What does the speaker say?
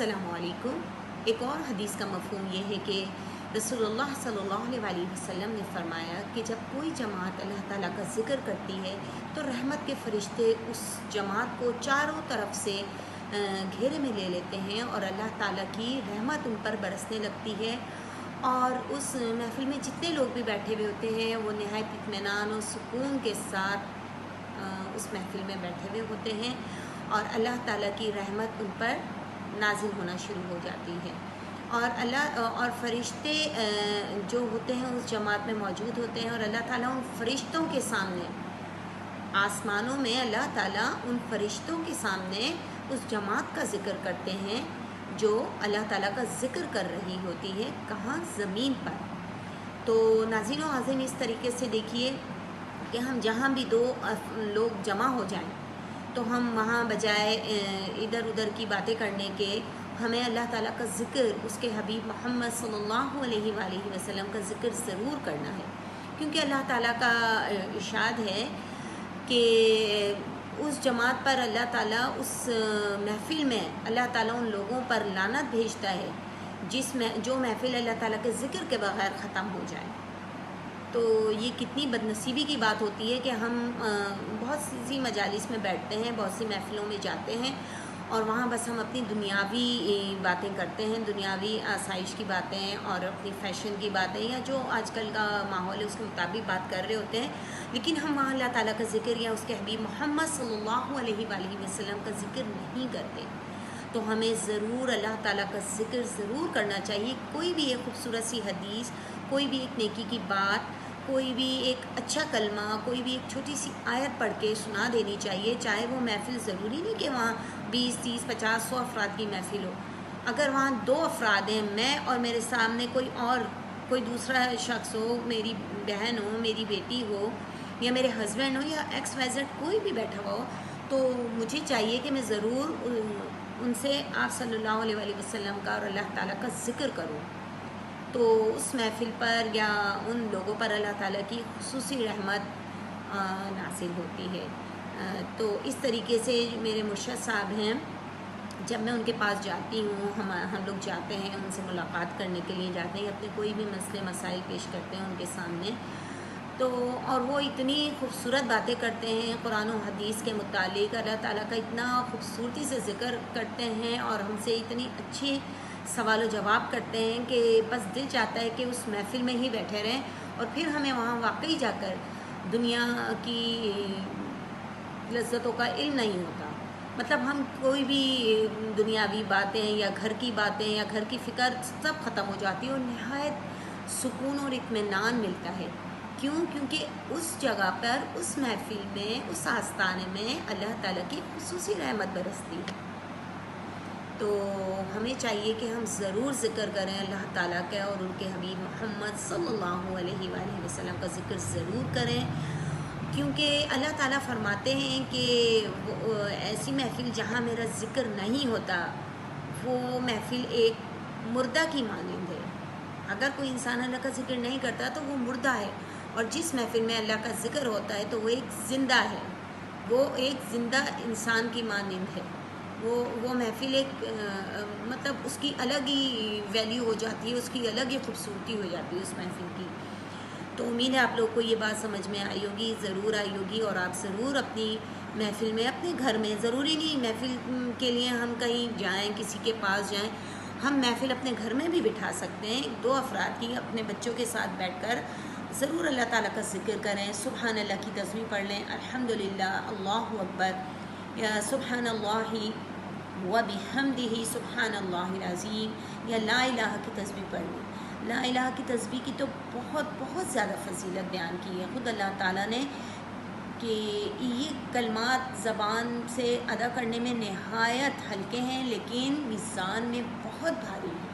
السلام علیکم۔ ایک اور حدیث کا مفہوم یہ ہے کہ رسول اللہ صلی اللہ علیہ وسلم نے فرمایا کہ جب کوئی جماعت اللہ تعالیٰ کا ذکر کرتی ہے تو رحمت کے فرشتے اس جماعت کو چاروں طرف سے گھیرے میں لے لیتے ہیں اور اللہ تعالیٰ کی رحمت ان پر برسنے لگتی ہے، اور اس محفل میں جتنے لوگ بھی بیٹھے ہوئے ہوتے ہیں وہ نہایت اطمینان و سکون کے ساتھ اس محفل میں بیٹھے ہوئے ہوتے ہیں، اور اللہ تعالیٰ کی رحمت ان پر نازل ہونا شروع ہو جاتی ہے، اور فرشتے جو ہوتے ہیں اس جماعت میں موجود ہوتے ہیں، اور اللہ تعالیٰ ان فرشتوں کے سامنے آسمانوں میں اللہ تعالیٰ ان فرشتوں کے سامنے اس جماعت کا ذکر کرتے ہیں جو اللہ تعالیٰ کا ذکر کر رہی ہوتی ہے، کہاں؟ زمین پر۔ تو ناظرین و عازمین، اس طریقے سے دیکھیے کہ ہم جہاں بھی دو لوگ جمع ہو جائیں تو ہم وہاں بجائے ادھر ادھر کی باتیں کرنے کے ہمیں اللہ تعالیٰ کا ذکر، اس کے حبیب محمد صلی اللہ علیہ وآلہ وسلم کا ذکر ضرور کرنا ہے، کیونکہ اللہ تعالیٰ کا ارشاد ہے کہ اس جماعت پر اللہ تعالیٰ، اس محفل میں اللہ تعالیٰ ان لوگوں پر لعنت بھیجتا ہے جو محفل اللہ تعالیٰ کے ذکر کے بغیر ختم ہو جائے۔ تو یہ کتنی بد نصیبی کی بات ہوتی ہے کہ ہم بہت سی مجالس میں بیٹھتے ہیں، بہت سی محفلوں میں جاتے ہیں، اور وہاں بس ہم اپنی دنیاوی باتیں کرتے ہیں، دنیاوی آسائش کی باتیں اور اپنی فیشن کی باتیں، یا جو آج کل کا ماحول ہے اس کے مطابق بات کر رہے ہوتے ہیں، لیکن ہم وہاں اللہ تعالیٰ کا ذکر یا اس کے حبیب محمد صلی اللہ علیہ وآلہ وسلم کا ذکر نہیں کرتے۔ تو ہمیں ضرور اللہ تعالیٰ کا ذکر ضرور کرنا چاہیے۔ کوئی بھی ایک خوبصورت سی حدیث، کوئی بھی ایک نیکی کی بات، کوئی بھی ایک اچھا کلمہ، کوئی بھی ایک چھوٹی سی آیت پڑھ کے سنا دینی چاہیے، چاہے وہ محفل ضروری نہیں کہ وہاں 20، 30، 50، 100 افراد کی محفل ہو۔ اگر وہاں 2 افراد ہیں، میں اور میرے سامنے کوئی دوسرا شخص ہو، میری بہن ہو، میری بیٹی ہو، یا میرے ہسبینڈ ہو، یا ایکس وائی زیڈ کوئی بھی بیٹھا ہوا ہو، تو مجھے چاہیے کہ میں ضرور ان سے آپ صلی اللہ علیہ وآلہ وسلم کا اور اللہ تعالیٰ کا ذکر کروں، تو اس محفل پر یا ان لوگوں پر اللہ تعالیٰ کی خصوصی رحمت نازل ہوتی ہے۔ تو اس طریقے سے میرے مرشد صاحب ہیں، جب میں ان کے پاس جاتی ہوں، ہم لوگ جاتے ہیں ان سے ملاقات کرنے کے لیے جاتے ہیں، اپنے کوئی بھی مسئلے مسائل پیش کرتے ہیں ان کے سامنے، تو اور وہ اتنی خوبصورت باتیں کرتے ہیں قرآن و حدیث کے متعلق، اللہ تعالیٰ کا اتنا خوبصورتی سے ذکر کرتے ہیں اور ہم سے اتنی اچھی سوال و جواب کرتے ہیں کہ بس دل چاہتا ہے کہ اس محفل میں ہی بیٹھے رہیں، اور پھر ہمیں وہاں واقعی جا کر دنیا کی لذتوں کا علم نہیں ہوتا، مطلب ہم کوئی بھی دنیاوی باتیں یا گھر کی باتیں یا گھر کی فکر سب ختم ہو جاتی ہے، اور نہایت سکون اور اطمینان ملتا ہے۔ کیونکہ اس جگہ پر، اس محفل میں، اس آستانے میں اللہ تعالیٰ کی خصوصی رحمت برستی ہے۔ تو ہمیں چاہیے کہ ہم ضرور ذکر کریں اللہ تعالیٰ کا اور ان کے حبیب محمد صلی اللہ علیہ وآلہ وسلم کا ذکر ضرور کریں، کیونکہ اللہ تعالیٰ فرماتے ہیں کہ ایسی محفل جہاں میرا ذکر نہیں ہوتا وہ محفل ایک مردہ کی مانند ہے۔ اگر کوئی انسان اللہ کا ذکر نہیں کرتا تو وہ مردہ ہے، اور جس محفل میں اللہ کا ذکر ہوتا ہے تو وہ ایک زندہ ہے، وہ ایک زندہ انسان کی مانند ہے۔ وہ محفل ایک مطلب اس کی الگ ہی ویلیو ہو جاتی ہے، اس کی الگ ہی خوبصورتی ہو جاتی ہے اس محفل کی۔ تو امید ہے آپ لوگ کو یہ بات سمجھ میں آئی ہوگی، ضرور آئی ہوگی، اور آپ ضرور اپنی محفل میں، اپنے گھر میں، ضروری نہیں محفل کے لیے ہم کہیں جائیں، کسی کے پاس جائیں، ہم محفل اپنے گھر میں بھی بٹھا سکتے ہیں، 2 افراد کی، اپنے بچوں کے ساتھ بیٹھ کر ضرور اللہ تعالیٰ کا ذکر کریں، سبحان اللہ کی تسبیح پڑھ لیں، الحمدللہ، اللہ اکبر، یا سبحان اللہ وبحمدہ سبحان اللہ العظیم، یا لا الہ کی تسبیح پڑھ لیں۔ لا الہ کی تسبیح کی تو بہت بہت زیادہ فضیلت بیان کی ہے خود اللہ تعالیٰ نے، کہ یہ کلمات زبان سے ادا کرنے میں نہایت ہلکے ہیں لیکن میزان میں بہت بھاری ہیں۔